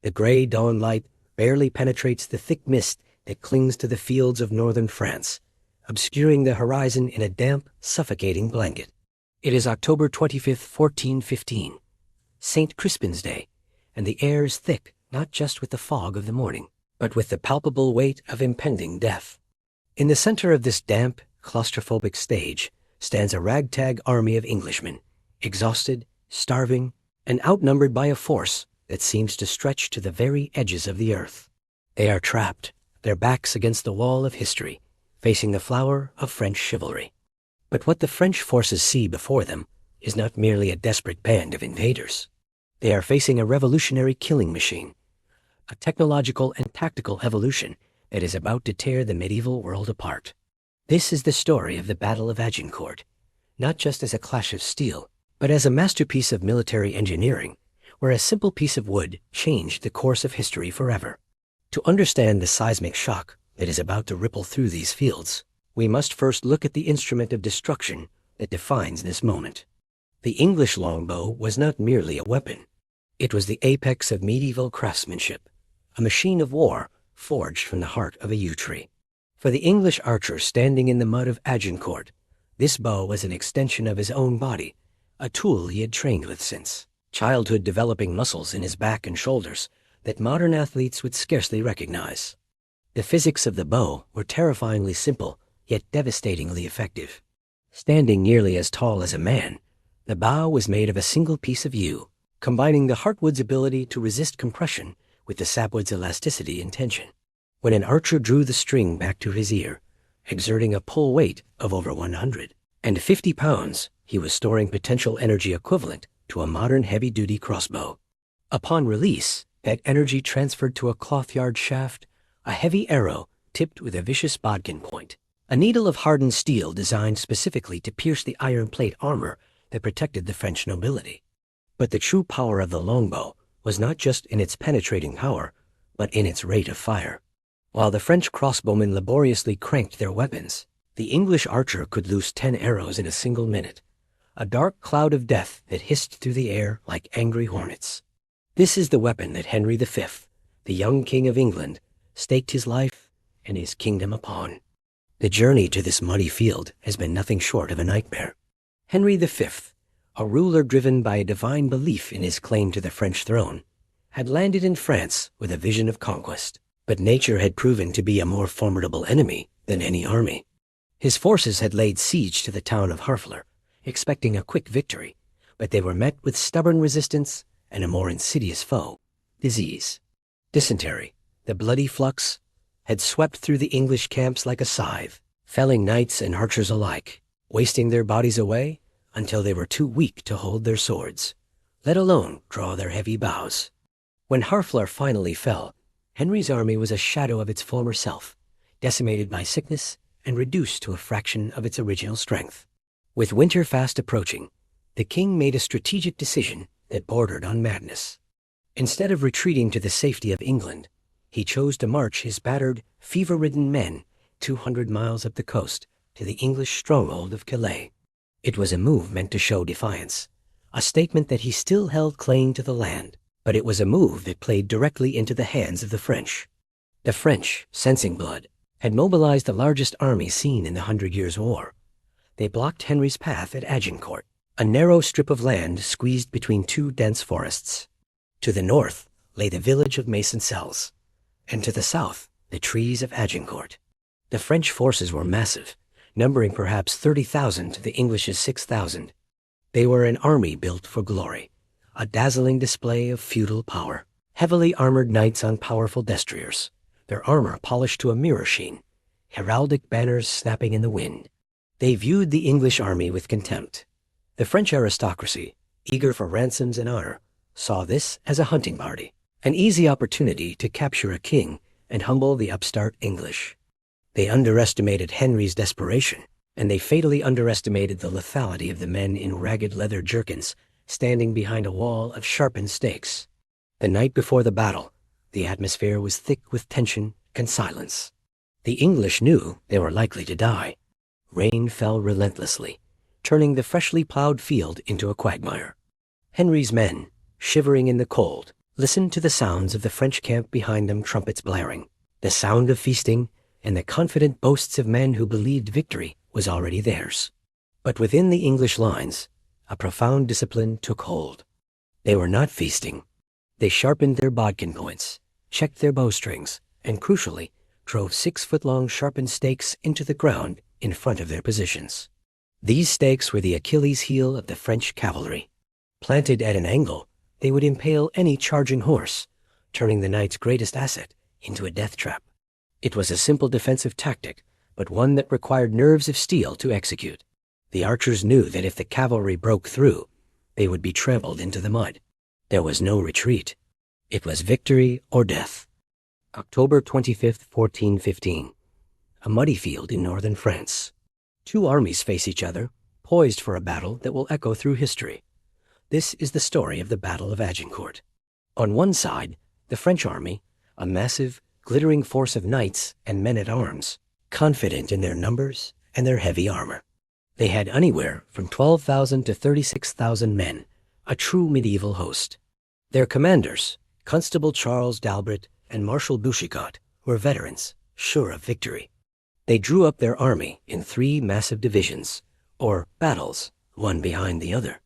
The gray dawn light barely penetrates the thick mist that clings to the fields of northern France, obscuring the horizon in a damp, suffocating blanket. It is October 25th, 1415, St. Crispin's Day, and the air is thick not just with the fog of the morning, but with the palpable weight of impending death. In the center of this damp, claustrophobic stage stands a ragtag army of Englishmen, exhausted, starving, and outnumbered by a force that seems to stretch to the very edges of the earth. They are trapped, their backs against the wall of history, facing the flower of French chivalry. But what the French forces see before them is not merely a desperate band of invaders. They are facing a revolutionary killing machine, a technological and tactical evolution that is about to tear the medieval world apart. This is the story of the Battle of Agincourt, not just as a clash of steel, but as a masterpiece of military engineering, where a simple piece of wood changed the course of history forever. To understand the seismic shock that is about to ripple through these fields, we must first look at the instrument of destruction that defines this moment. The English longbow was not merely a weapon. It was the apex of medieval craftsmanship, a machine of war forged from the heart of a yew tree. For the English archer standing in the mud of Agincourt, this bow was an extension of his own body, a tool he had trained with since childhood, developing muscles in his back and shoulders that modern athletes would scarcely recognize. The physics of the bow were terrifyingly simple, yet devastatingly effective. Standing nearly as tall as a man, the bow was made of a single piece of yew, combining the heartwood's ability to resist compression with the sapwood's elasticity and tension. When an archer drew the string back to his ear, exerting a pull weight of over 150 pounds, he was storing potential energy equivalent to a modern heavy-duty crossbow. Upon release, that energy transferred to a cloth-yard shaft, a heavy arrow tipped with a vicious bodkin point, a needle of hardened steel designed specifically to pierce the iron plate armor that protected the French nobility. But the true power of the longbow was not just in its penetrating power, but in its rate of fire. While the French crossbowmen laboriously cranked their weapons, the English archer could loose 10 arrows in a single minute, a dark cloud of death that hissed through the air like angry hornets. This is the weapon that Henry V, the young King of England, staked his life and his kingdom upon. The journey to this muddy field has been nothing short of a nightmare. Henry V, a ruler driven by a divine belief in his claim to the French throne, had landed in France with a vision of conquest, but nature had proven to be a more formidable enemy than any army. His forces had laid siege to the town of Harfleur, expecting a quick victory, but they were met with stubborn resistance and a more insidious foe, disease. Dysentery, the bloody flux, had swept through the English camps like a scythe, felling knights and archers alike, wasting their bodies away until they were too weak to hold their swords, let alone draw their heavy bows. When Harfleur finally fell, Henry's army was a shadow of its former self, decimated by sickness and reduced to a fraction of its original strength. With winter fast approaching, the king made a strategic decision that bordered on madness. Instead of retreating to the safety of England, he chose to march his battered, fever-ridden men 200 miles up the coast to the English stronghold of Calais. It was a move meant to show defiance, a statement that he still held claim to the land, but it was a move that played directly into the hands of the French. The French, sensing blood, had mobilized the largest army seen in the 100 Years' War. They blocked Henry's path at Agincourt, a narrow strip of land squeezed between two dense forests. To the north lay the village of Masoncelles, and to the south the trees of Agincourt. The French forces were massive, numbering perhaps 30,000 to the English's 6,000. They were an army built for glory, a dazzling display of feudal power. Heavily armored knights on powerful destriers, their armor polished to a mirror sheen, heraldic banners snapping in the wind. They viewed the English army with contempt. The French aristocracy, eager for ransoms and honor, saw this as a hunting party, an easy opportunity to capture a king and humble the upstart English. They underestimated Henry's desperation, and they fatally underestimated the lethality of the men in ragged leather jerkins standing behind a wall of sharpened stakes. The night before the battle, the atmosphere was thick with tension and silence. The English knew they were likely to die. Rain fell relentlessly, turning the freshly plowed field into a quagmire. Henry's men, shivering in the cold, Listen to the sounds of the French camp behind them, trumpets blaring, the sound of feasting, and the confident boasts of men who believed victory was already theirs. But within the English lines, a profound discipline took hold. They were not feasting. They sharpened their bodkin points, checked their bowstrings, and crucially, drove 6-foot-long sharpened stakes into the ground in front of their positions. These stakes were the Achilles heel of the French cavalry. Planted at an angle, they would impale any charging horse, turning the knight's greatest asset into a death trap. It was a simple defensive tactic, but one that required nerves of steel to execute. The archers knew that if the cavalry broke through, they would be trampled into the mud. There was no retreat. It was victory or death. October 25th, 1415. A muddy field in northern France. Two armies face each other, poised for a battle that will echo through history. This is the story of the Battle of Agincourt. On one side, the French army, a massive, glittering force of knights and men-at-arms, confident in their numbers and their heavy armor. They had anywhere from 12,000 to 36,000 men, a true medieval host. Their commanders, Constable Charles d'Albret and Marshal Boucicaut, were veterans, sure of victory. They drew up their army in 3 massive divisions, or battles, one behind the other.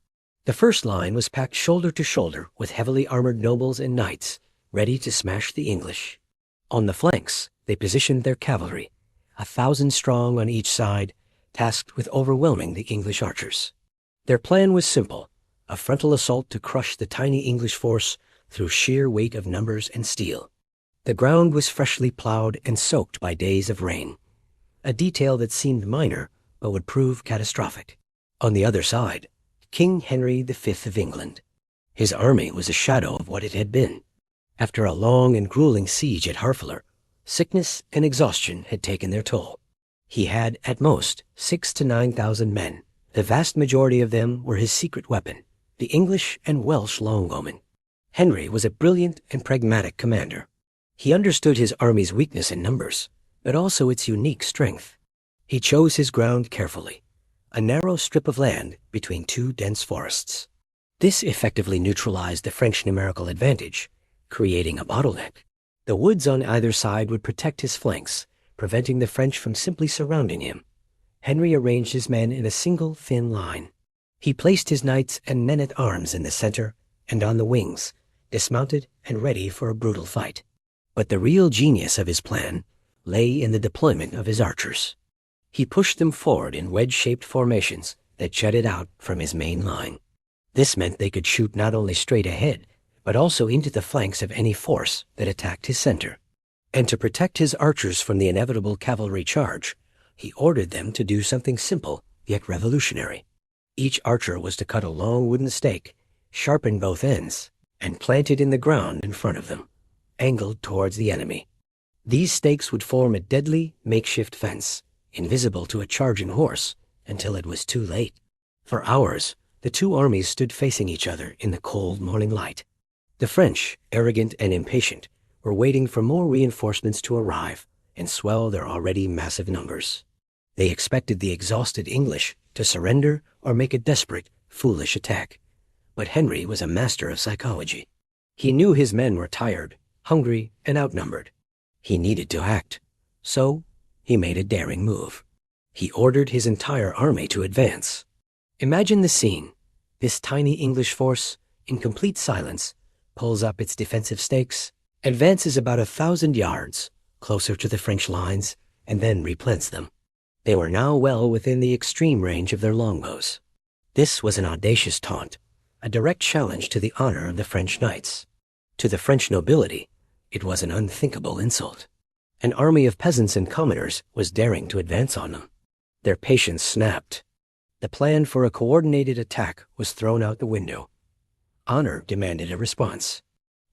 The first line was packed shoulder to shoulder with heavily armored nobles and knights, ready to smash the English. On the flanks, they positioned their cavalry, 1,000 strong on each side, tasked with overwhelming the English archers. Their plan was simple, a frontal assault to crush the tiny English force through sheer weight of numbers and steel. The ground was freshly plowed and soaked by days of rain, a detail that seemed minor but would prove catastrophic. On the other side, King Henry V of England. His army was a shadow of what it had been. After a long and grueling siege at Harfleur, sickness and exhaustion had taken their toll. He had, at most, 6,000 to 9,000 men. The vast majority of them were his secret weapon, the English and Welsh longbowmen. Henry was a brilliant and pragmatic commander. He understood his army's weakness in numbers, but also its unique strength. He chose his ground carefully, a narrow strip of land between 2 dense forests. This effectively neutralized the French numerical advantage, creating a bottleneck. The woods on either side would protect his flanks, preventing the French from simply surrounding him. Henry arranged his men in a single thin line. He placed his knights and men-at-arms in the center and on the wings, dismounted and ready for a brutal fight. But the real genius of his plan lay in the deployment of his archers. He pushed them forward in wedge-shaped formations that jutted out from his main line. This meant they could shoot not only straight ahead, but also into the flanks of any force that attacked his center. And to protect his archers from the inevitable cavalry charge, he ordered them to do something simple yet revolutionary. Each archer was to cut a long wooden stake, sharpen both ends, and plant it in the ground in front of them, angled towards the enemy. These stakes would form a deadly makeshift fence, invisible to a charging horse, until it was too late. For hours, the two armies stood facing each other in the cold morning light. The French, arrogant and impatient, were waiting for more reinforcements to arrive and swell their already massive numbers. They expected the exhausted English to surrender or make a desperate, foolish attack. But Henry was a master of psychology. He knew his men were tired, hungry, and outnumbered. He needed to act. So, he made a daring move. He ordered his entire army to advance. Imagine the scene. This tiny English force, in complete silence, pulls up its defensive stakes, advances about 1,000 yards, closer to the French lines, and then replants them. They were now well within the extreme range of their longbows. This was an audacious taunt, a direct challenge to the honor of the French knights. To the French nobility, it was an unthinkable insult. An army of peasants and commoners was daring to advance on them. Their patience snapped. The plan for a coordinated attack was thrown out the window. Honor demanded a response.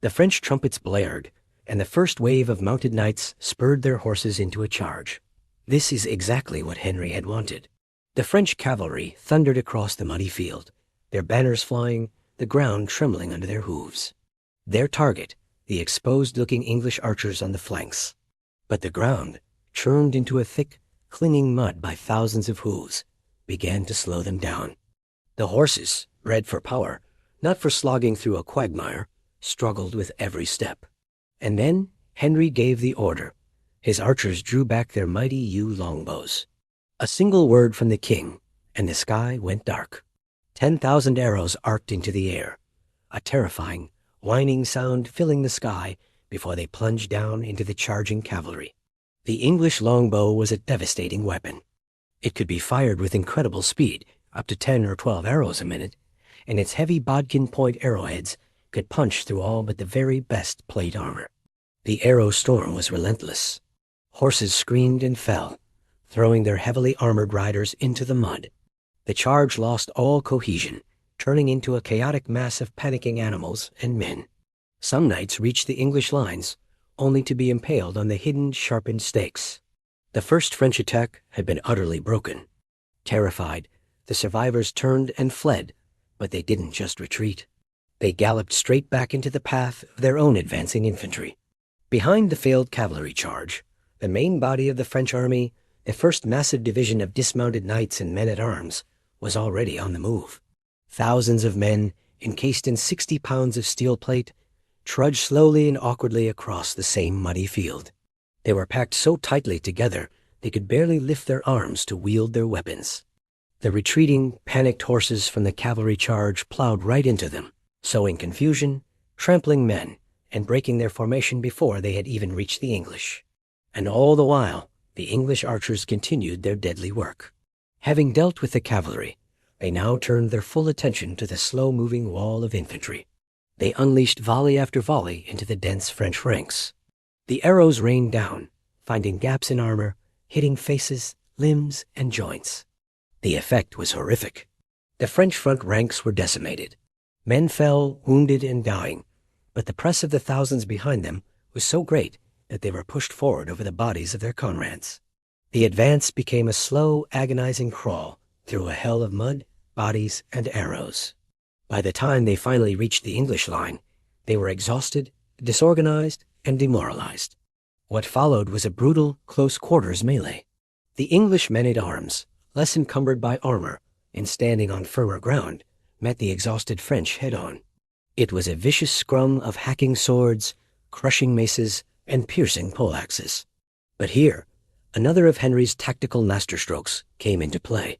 The French trumpets blared, and the first wave of mounted knights spurred their horses into a charge. This is exactly what Henry had wanted. The French cavalry thundered across the muddy field, their banners flying, the ground trembling under their hooves. Their target, the exposed-looking English archers on the flanks. But the ground, churned into a thick, clinging mud by thousands of hooves, began to slow them down. The horses, bred for power, not for slogging through a quagmire, struggled with every step. And then Henry gave the order. His archers drew back their mighty yew longbows. A single word from the king, and the sky went dark. 10,000 arrows arced into the air, a terrifying, whining sound filling the sky before they plunged down into the charging cavalry. The English longbow was a devastating weapon. It could be fired with incredible speed, up to 10 or 12 arrows a minute, and its heavy bodkin point arrowheads could punch through all but the very best plate armor. The arrow storm was relentless. Horses screamed and fell, throwing their heavily armored riders into the mud. The charge lost all cohesion, turning into a chaotic mass of panicking animals and men. Some knights reached the English lines, only to be impaled on the hidden, sharpened stakes. The first French attack had been utterly broken. Terrified, the survivors turned and fled, but they didn't just retreat. They galloped straight back into the path of their own advancing infantry. Behind the failed cavalry charge, the main body of the French army, the first massive division of dismounted knights and men-at-arms, was already on the move. Thousands of men, encased in 60 pounds of steel plate, trudged slowly and awkwardly across the same muddy field. They were packed so tightly together they could barely lift their arms to wield their weapons. The retreating, panicked horses from the cavalry charge plowed right into them, sowing confusion, trampling men, and breaking their formation before they had even reached the English. And all the while, the English archers continued their deadly work. Having dealt with the cavalry, they now turned their full attention to the slow-moving wall of infantry. They unleashed volley after volley into the dense French ranks. The arrows rained down, finding gaps in armor, hitting faces, limbs, and joints. The effect was horrific. The French front ranks were decimated. Men fell, wounded and dying, but the press of the thousands behind them was so great that they were pushed forward over the bodies of their comrades. The advance became a slow, agonizing crawl through a hell of mud, bodies, and arrows. By the time they finally reached the English line, they were exhausted, disorganized, and demoralized. What followed was a brutal, close-quarters melee. The English men-at-arms, less encumbered by armor and standing on firmer ground, met the exhausted French head-on. It was a vicious scrum of hacking swords, crushing maces, and piercing poleaxes. But here, another of Henry's tactical masterstrokes came into play.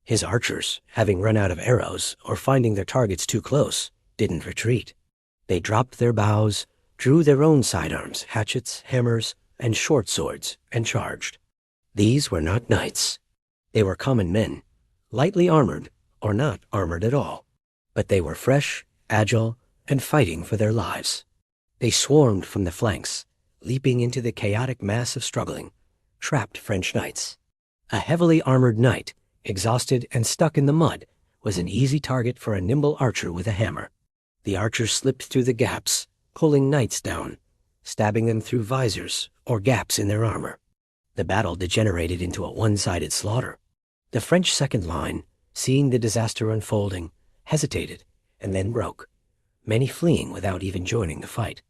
His archers, having run out of arrows or finding their targets too close, didn't retreat. They dropped their bows, drew their own sidearms, hatchets, hammers, and short swords, and charged. These were not knights. They were common men, lightly armored or not armored at all. But they were fresh, agile, and fighting for their lives. They swarmed from the flanks, leaping into the chaotic mass of struggling, trapped French knights. A heavily armored knight, exhausted and stuck in the mud, was an easy target for a nimble archer with a hammer. The archers slipped through the gaps, pulling knights down, stabbing them through visors or gaps in their armor. The battle degenerated into a one-sided slaughter. The French second line, seeing the disaster unfolding, hesitated and then broke, many fleeing without even joining the fight.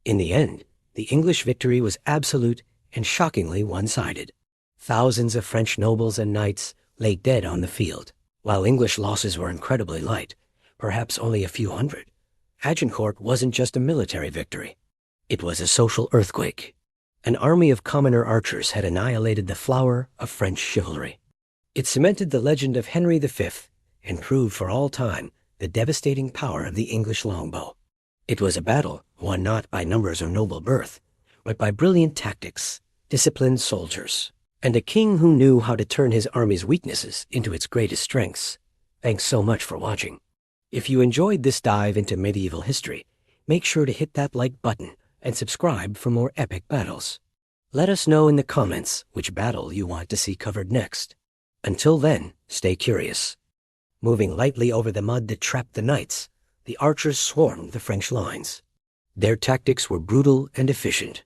In the end, the English victory was absolute and shockingly one-sided. Thousands of French nobles and knights lay dead on the field, while English losses were incredibly light, perhaps only a few hundred. Agincourt wasn't just a military victory. It was a social earthquake. An army of commoner archers had annihilated the flower of French chivalry. It cemented the legend of Henry V and proved for all time the devastating power of the English longbow. It was a battle won not by numbers or noble birth, but by brilliant tactics, disciplined soldiers, and a king who knew how to turn his army's weaknesses into its greatest strengths. Thanks so much for watching. If you enjoyed this dive into medieval history, make sure to hit that like button and subscribe for more epic battles. Let us know in the comments which battle you want to see covered next. Until then, stay curious. Moving lightly over the mud that trapped the knights, the archers swarmed the French lines. Their tactics were brutal and efficient.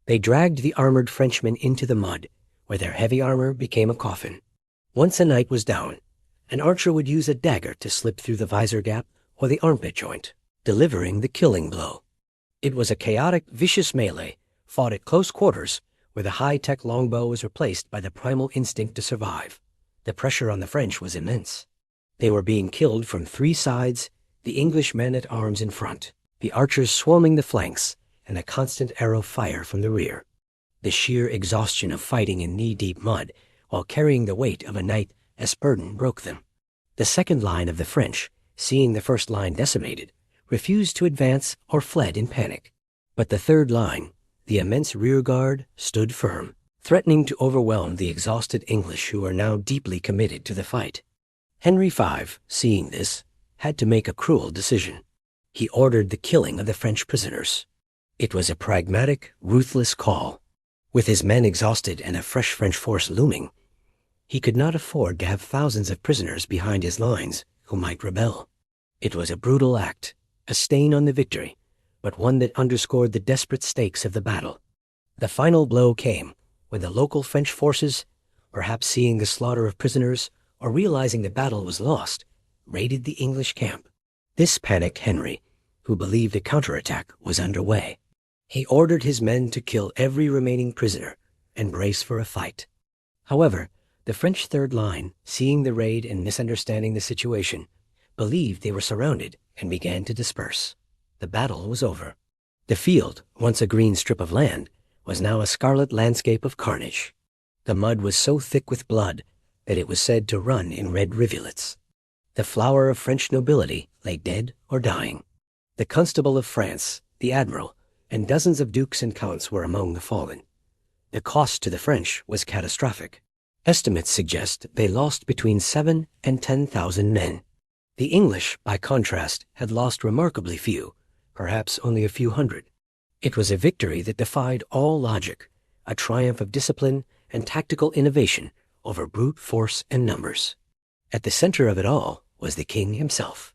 They dragged the armored Frenchmen into the mud, where their heavy armor became a coffin. Once a knight was down, an archer would use a dagger to slip through the visor gap or the armpit joint, delivering the killing blow. It was a chaotic, vicious melee, fought at close quarters, where the high-tech longbow was replaced by the primal instinct to survive. The pressure on the French was immense. They were being killed from three sides, the English men at arms in front, the archers swarming the flanks, and a constant arrow fire from the rear. The sheer exhaustion of fighting in knee-deep mud while carrying the weight of a night as burden broke them. The second line of the French, seeing the first line decimated, refused to advance or fled in panic. But the third line, the immense rearguard, stood firm, threatening to overwhelm the exhausted English who were now deeply committed to the fight. Henry V, seeing this, had to make a cruel decision. He ordered the killing of the French prisoners. It was a pragmatic, ruthless call. With his men exhausted and a fresh French force looming, he could not afford to have thousands of prisoners behind his lines who might rebel. It was a brutal act, a stain on the victory, but one that underscored the desperate stakes of the battle. The final blow came when the local French forces, perhaps seeing the slaughter of prisoners or realizing the battle was lost, raided the English camp. This panicked Henry, who believed a counterattack was underway. He ordered his men to kill every remaining prisoner and brace for a fight. However, the French third line, seeing the raid and misunderstanding the situation, believed they were surrounded and began to disperse. The battle was over. The field, once a green strip of land, was now a scarlet landscape of carnage. The mud was so thick with blood that it was said to run in red rivulets. The flower of French nobility lay dead or dying. The Constable of France, the Admiral, and dozens of dukes and counts were among the fallen. The cost to the French was catastrophic. Estimates suggest they lost between 7,000 and 10,000 men. The English, by contrast, had lost remarkably few, perhaps only a few hundred. It was a victory that defied all logic, a triumph of discipline and tactical innovation over brute force and numbers. At the center of it all was the king himself.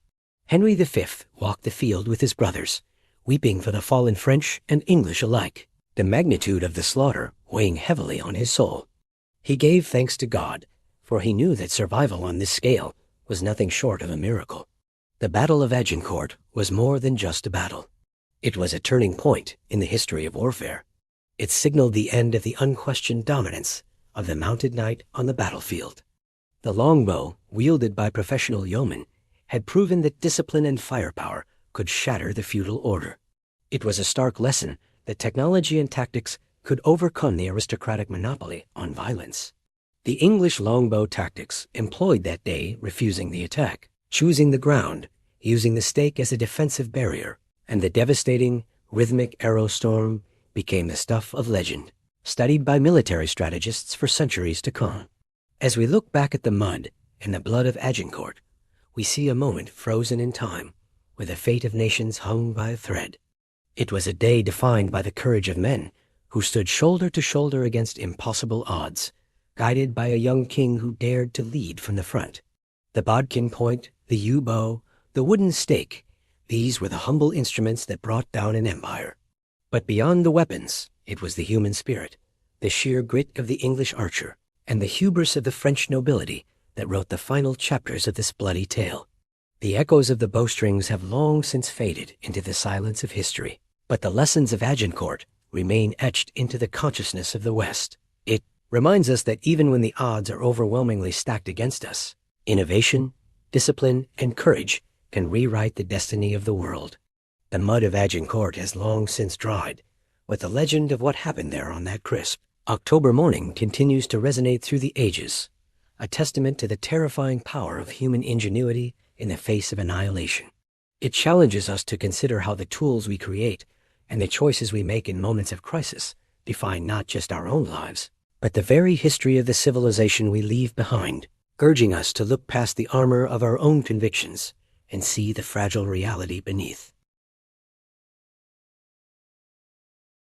Henry V walked the field with his brothers, weeping for the fallen French and English alike, the magnitude of the slaughter weighing heavily on his soul. He gave thanks to God, for he knew that survival on this scale was nothing short of a miracle. The Battle of Agincourt was more than just a battle. It was a turning point in the history of warfare. It signaled the end of the unquestioned dominance of the mounted knight on the battlefield. The longbow, wielded by professional yeomen, had proven that discipline and firepower could shatter the feudal order. It was a stark lesson that technology and tactics could overcome the aristocratic monopoly on violence. The English longbow tactics employed that day refusing the attack, choosing the ground, using the stake as a defensive barrier, and the devastating, rhythmic arrow storm became the stuff of legend, studied by military strategists for centuries to come. As we look back at the mud and the blood of Agincourt, we see a moment frozen in time, where the fate of nations hung by a thread. It was a day defined by the courage of men who stood shoulder to shoulder against impossible odds, guided by a young king who dared to lead from the front. The bodkin point, the yew bow, the wooden stake, these were the humble instruments that brought down an empire. But beyond the weapons, it was the human spirit, the sheer grit of the English archer, and the hubris of the French nobility that wrote the final chapters of this bloody tale. The echoes of the bowstrings have long since faded into the silence of history, but the lessons of Agincourt remain etched into the consciousness of the West. It reminds us that even when the odds are overwhelmingly stacked against us, innovation, discipline, and courage can rewrite the destiny of the world. The mud of Agincourt has long since dried, but the legend of what happened there on that crisp October morning continues to resonate through the ages, a testament to the terrifying power of human ingenuity in the face of annihilation. It challenges us to consider how the tools we create and the choices we make in moments of crisis define not just our own lives, but the very history of the civilization we leave behind, urging us to look past the armor of our own convictions and see the fragile reality beneath.